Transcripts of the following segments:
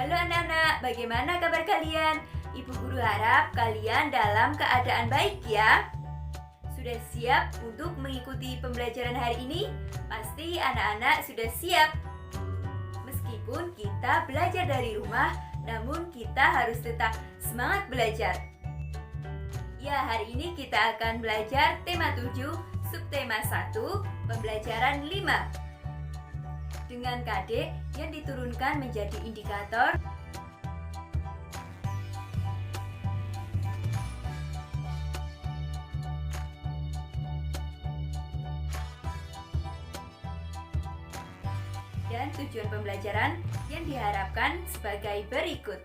Halo anak-anak, bagaimana kabar kalian? Ibu guru harap kalian dalam keadaan baik ya. Sudah siap untuk mengikuti pembelajaran hari ini? Pasti anak-anak sudah siap. Meskipun kita belajar dari rumah, namun kita harus tetap semangat belajar. Ya, hari ini kita akan belajar tema 7, subtema 1, pembelajaran 5. Dengan KD yang diturunkan menjadi indikator dan tujuan pembelajaran yang diharapkan sebagai berikut.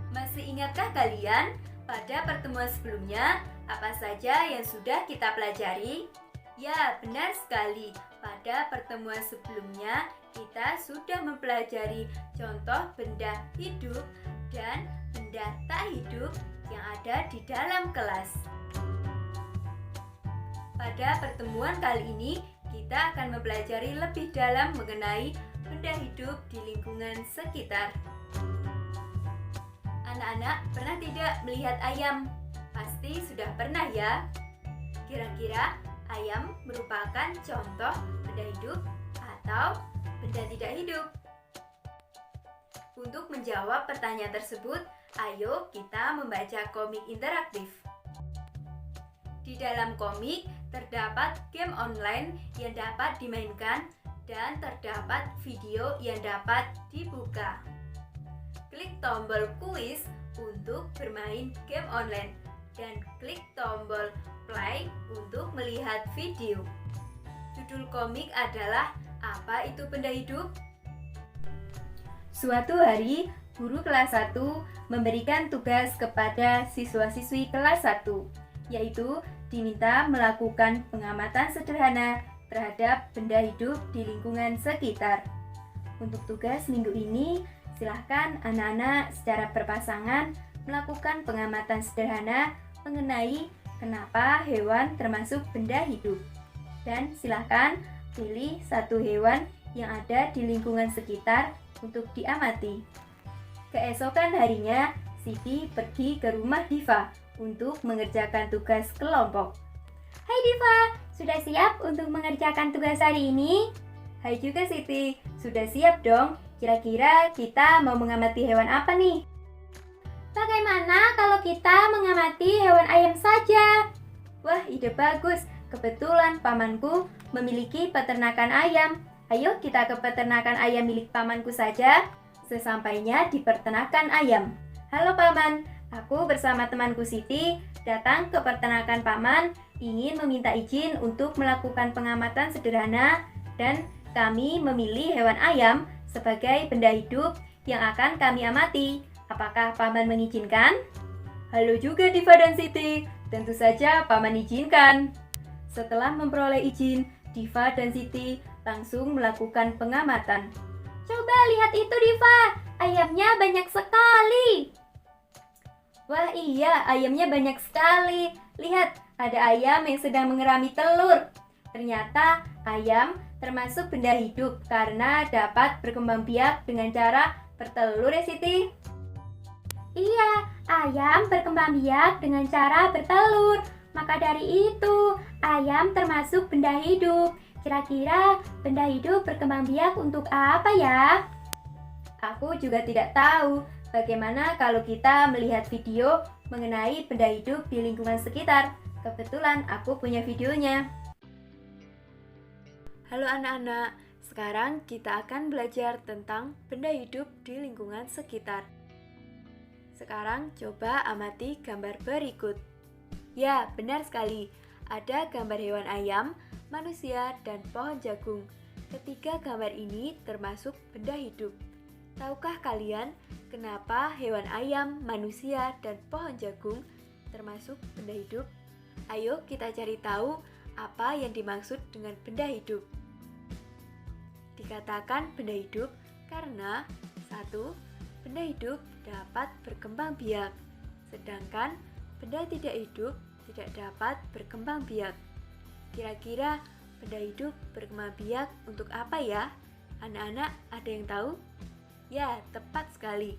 Masih ingatkah kalian pada pertemuan sebelumnya apa saja yang sudah kita pelajari? Ya, benar sekali. Pada pertemuan sebelumnya kita sudah mempelajari contoh benda hidup dan benda tak hidup yang ada di dalam kelas. Pada pertemuan kali ini kita akan mempelajari lebih dalam mengenai benda hidup di lingkungan sekitar. Anak-anak pernah tidak melihat ayam? Pasti sudah pernah ya. Kira-kira ayam merupakan contoh benda hidup atau benda tidak hidup? Untuk menjawab pertanyaan tersebut, ayo kita membaca komik interaktif. Di dalam komik terdapat game online yang dapat dimainkan dan terdapat video yang dapat dibuka. Klik tombol kuis untuk bermain game online dan klik tombol play untuk melihat video. Judul komik adalah Apa Itu Benda Hidup? Suatu hari, guru kelas 1 memberikan tugas kepada siswa-siswi kelas 1, yaitu diminta melakukan pengamatan sederhana terhadap benda hidup di lingkungan sekitar. Untuk tugas minggu ini, silahkan anak-anak secara berpasangan melakukan pengamatan sederhana mengenai kenapa hewan termasuk benda hidup. Dan silahkan pilih satu hewan yang ada di lingkungan sekitar untuk diamati. Keesokan harinya, Siti pergi ke rumah Diva untuk mengerjakan tugas kelompok. Hai Diva, sudah siap untuk mengerjakan tugas hari ini? Hai juga Siti, sudah siap dong. Kira-kira kita mau mengamati hewan apa nih? Bagaimana kalau kita mengamati hewan ayam saja? Wah, ide bagus. Kebetulan pamanku memiliki peternakan ayam. Ayo kita ke peternakan ayam milik pamanku saja. Sesampainya di peternakan ayam. Halo paman, aku bersama temanku Siti datang ke peternakan paman ingin meminta izin untuk melakukan pengamatan sederhana dan kami memilih hewan ayam sebagai benda hidup yang akan kami amati. Apakah paman mengizinkan? Halo juga Diva dan Siti, tentu saja paman izinkan. Setelah memperoleh izin, Diva dan Siti langsung melakukan pengamatan. Coba lihat itu Diva, ayamnya banyak sekali. Wah iya, ayamnya banyak sekali. Lihat, ada ayam yang sedang mengerami telur. Ternyata ayam termasuk benda hidup karena dapat berkembang biak dengan cara bertelur ya Siti? Iya, ayam berkembang biak dengan cara bertelur. Maka dari itu, ayam termasuk benda hidup. Kira-kira benda hidup berkembang biak untuk apa ya? Aku juga tidak tahu. Bagaimana kalau kita melihat video mengenai benda hidup di lingkungan sekitar? Kebetulan aku punya videonya. Halo anak-anak, sekarang kita akan belajar tentang benda hidup di lingkungan sekitar. Sekarang coba amati gambar berikut. Ya, benar sekali. Ada gambar hewan ayam, manusia, dan pohon jagung. Ketiga gambar ini termasuk benda hidup. Tahukah kalian kenapa hewan ayam, manusia, dan pohon jagung termasuk benda hidup? Ayo kita cari tahu apa yang dimaksud dengan benda hidup. Dikatakan benda hidup karena 1. benda hidup dapat berkembang biak, sedangkan benda tidak hidup tidak dapat berkembang biak. Kira-kira benda hidup berkembang biak untuk apa ya? Anak-anak ada yang tahu? Ya, tepat sekali.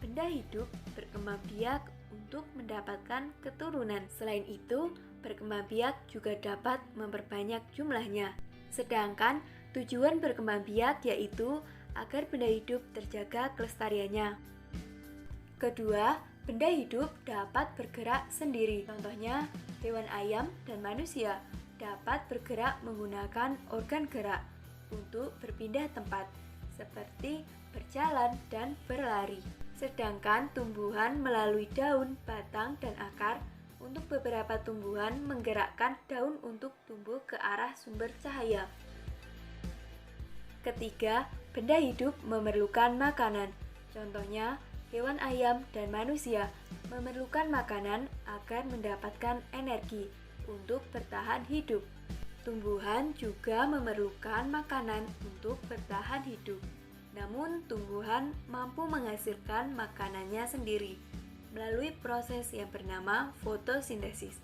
Benda hidup berkembang biak untuk mendapatkan keturunan. Selain itu, berkembang biak juga dapat memperbanyak jumlahnya. Sedangkan tujuan berkembang biak yaitu agar benda hidup terjaga kelestariannya. Kedua, benda hidup dapat bergerak sendiri. Contohnya, hewan ayam dan manusia dapat bergerak menggunakan organ gerak untuk berpindah tempat, seperti berjalan dan berlari. Sedangkan tumbuhan melalui daun, batang, dan akar. Untuk beberapa tumbuhan menggerakkan daun untuk tumbuh ke arah sumber cahaya. Ketiga, benda hidup memerlukan makanan. Contohnya, hewan ayam dan manusia memerlukan makanan agar mendapatkan energi untuk bertahan hidup. Tumbuhan juga memerlukan makanan untuk bertahan hidup. Namun, tumbuhan mampu menghasilkan makanannya sendiri melalui proses yang bernama fotosintesis.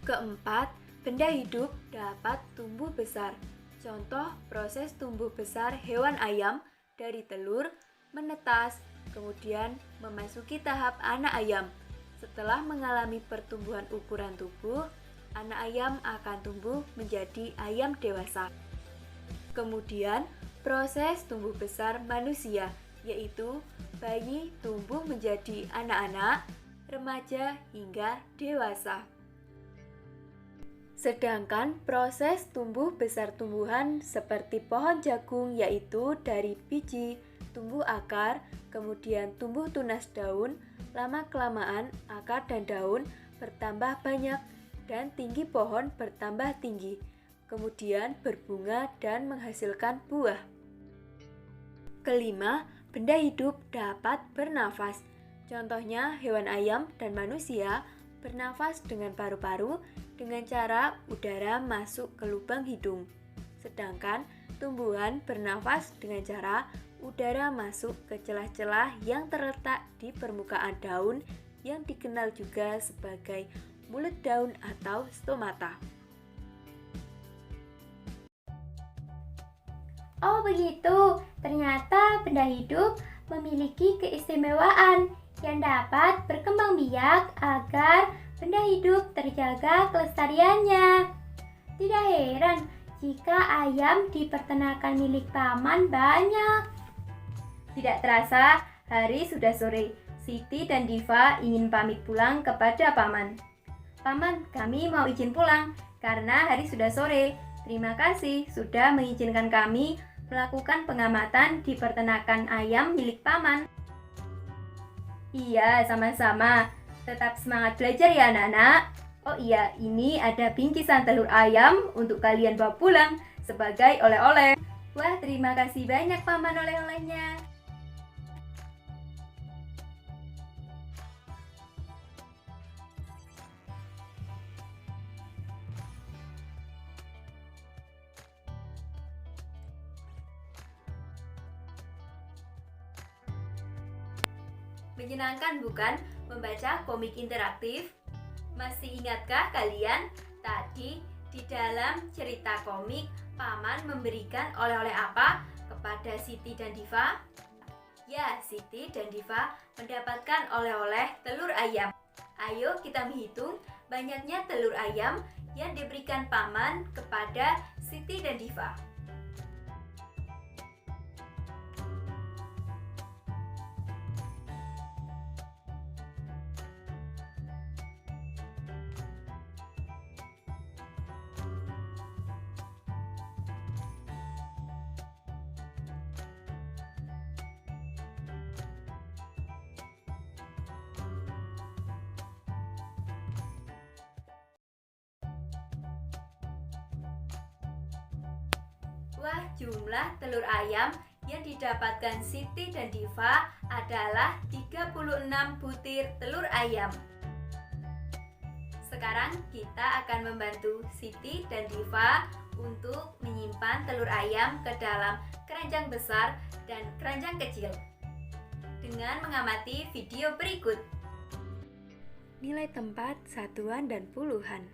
Keempat, benda hidup dapat tumbuh besar. Contoh proses tumbuh besar hewan ayam dari telur, menetas, kemudian memasuki tahap anak ayam. Setelah mengalami pertumbuhan ukuran tubuh, anak ayam akan tumbuh menjadi ayam dewasa. Kemudian, proses tumbuh besar manusia, yaitu bayi tumbuh menjadi anak-anak, remaja, hingga dewasa. Sedangkan proses tumbuh besar tumbuhan seperti pohon jagung yaitu dari biji, tumbuh akar, kemudian tumbuh tunas daun, lama-kelamaan akar dan daun bertambah banyak dan tinggi pohon bertambah tinggi, kemudian berbunga dan menghasilkan buah. Kelima, benda hidup dapat bernafas. Contohnya hewan ayam dan manusia bernafas dengan paru-paru dengan cara udara masuk ke lubang hidung. Sedangkan tumbuhan bernafas dengan cara udara masuk ke celah-celah yang terletak di permukaan daun yang dikenal juga sebagai mulut daun atau stomata. Oh begitu, ternyata benda hidup memiliki keistimewaan yang dapat berkembang biak agar benda hidup terjaga kelestariannya. Tidak heran jika ayam di peternakan milik paman banyak. Tidak terasa, hari sudah sore. Siti dan Diva ingin pamit pulang kepada paman. Paman, kami mau izin pulang karena hari sudah sore. Terima kasih sudah mengizinkan kami melakukan pengamatan di peternakan ayam milik paman. Iya, sama-sama. Tetap semangat belajar ya anak-anak. Oh iya, ini ada bingkisan telur ayam untuk kalian bawa pulang sebagai oleh-oleh. Wah, terima kasih banyak paman oleh-olehnya. Menyenangkan bukan membaca komik interaktif? Masih ingatkah kalian tadi di dalam cerita komik paman memberikan oleh-oleh apa kepada Siti dan Diva? Ya, Siti dan Diva mendapatkan oleh-oleh telur ayam. Ayo kita menghitung banyaknya telur ayam yang diberikan paman kepada Siti dan Diva. Wah, jumlah telur ayam yang didapatkan Siti dan Diva adalah 36 butir telur ayam. Sekarang kita akan membantu Siti dan Diva untuk menyimpan telur ayam ke dalam keranjang besar dan keranjang kecil. dengan mengamati video berikut. Nilai tempat, satuan, dan puluhan.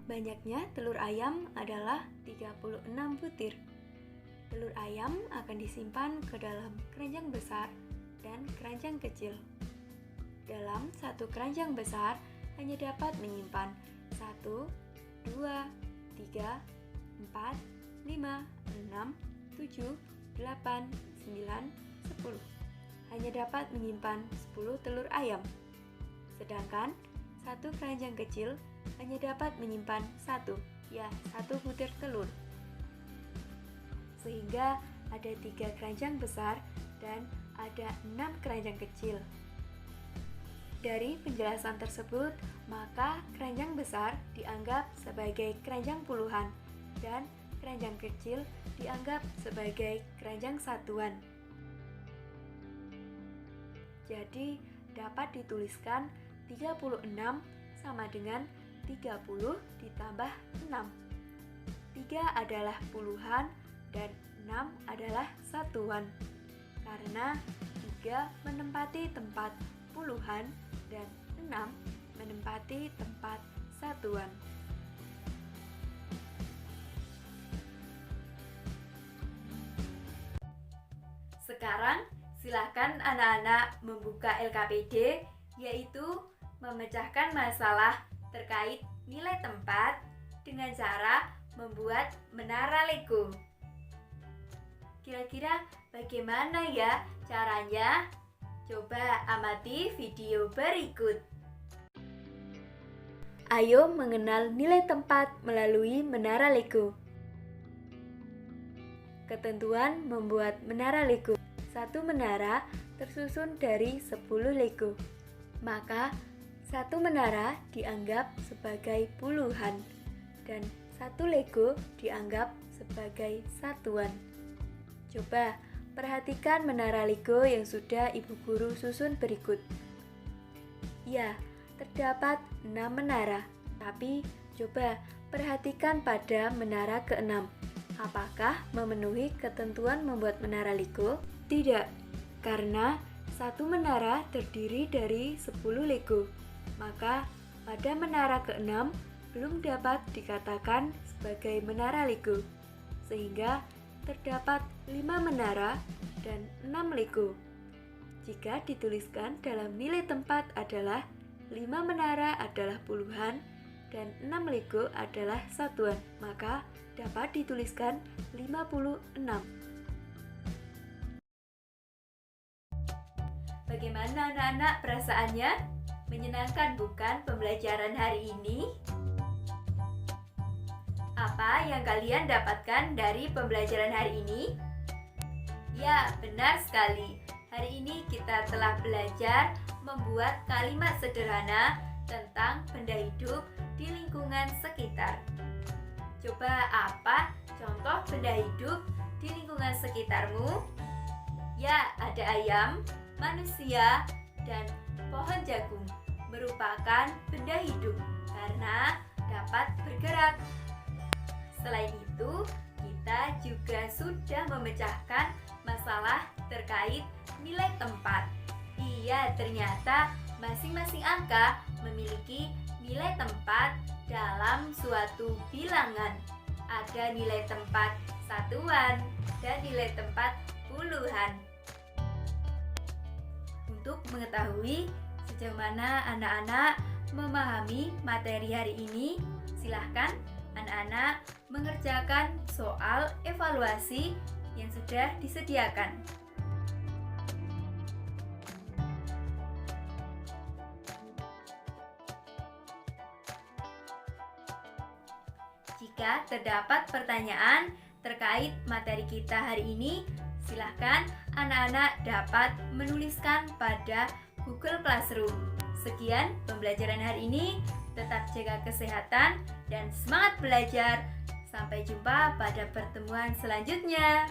Banyaknya telur ayam adalah 36 butir. Telur ayam akan disimpan ke dalam keranjang besar dan keranjang kecil. Dalam satu keranjang besar hanya dapat menyimpan 1, 2, 3, 4, 5, 6, 7, 8, 9, 10. Hanya dapat menyimpan 10 telur ayam. Sedangkan satu keranjang kecil hanya dapat menyimpan satu butir telur. Sehingga ada 3 keranjang besar dan ada 6 keranjang kecil. Dari penjelasan tersebut, maka keranjang besar dianggap sebagai keranjang puluhan dan keranjang kecil dianggap sebagai keranjang satuan. Jadi, dapat dituliskan 36 sama dengan 30 ditambah 6. 3 adalah puluhan dan 6 adalah satuan. Karena 3 menempati tempat puluhan dan 6 menempati tempat satuan. Sekarang silakan anak-anak membuka LKPD, yaitu memecahkan masalah terkait nilai tempat dengan cara membuat menara Lego. Kira-kira bagaimana ya caranya? Coba amati video berikut. Ayo mengenal nilai tempat melalui menara Lego. Ketentuan membuat menara Lego. Satu menara tersusun dari 10 Lego. Maka satu menara dianggap sebagai puluhan dan satu Lego dianggap sebagai satuan. Coba perhatikan menara Lego yang sudah Ibu Guru susun berikut. Ya, terdapat 6 menara. Tapi coba perhatikan pada menara ke-6. Apakah memenuhi ketentuan membuat menara Lego? Tidak, karena satu menara terdiri dari 10 Lego. Maka pada menara ke-6 belum dapat dikatakan sebagai menara Lego. Sehingga terdapat 5 menara dan 6 Lego. Jika dituliskan dalam nilai tempat adalah 5 menara adalah puluhan dan 6 Lego adalah satuan, maka dapat dituliskan 56. Bagaimana anak-anak perasaannya? Menyenangkan bukan pembelajaran hari ini? Apa yang kalian dapatkan dari pembelajaran hari ini? Ya, benar sekali. Hari ini kita telah belajar membuat kalimat sederhana tentang benda hidup di lingkungan sekitar. Coba apa contoh benda hidup di lingkungan sekitarmu? Ya, ada ayam, manusia, dan pohon jagung merupakan benda hidup karena dapat bergerak. Selain itu, kita juga sudah memecahkan masalah terkait nilai tempat. Iya, ternyata masing-masing angka memiliki nilai tempat dalam suatu bilangan. Ada nilai tempat satuan dan nilai tempat puluhan. Untuk mengetahui sejauh mana anak-anak memahami materi hari ini, silahkan anak-anak mengerjakan soal evaluasi yang sudah disediakan. Jika terdapat pertanyaan terkait materi kita hari ini, silahkan anak-anak dapat menuliskan pada Google Classroom. Sekian pembelajaran hari ini, tetap jaga kesehatan dan semangat belajar. Sampai jumpa pada pertemuan selanjutnya.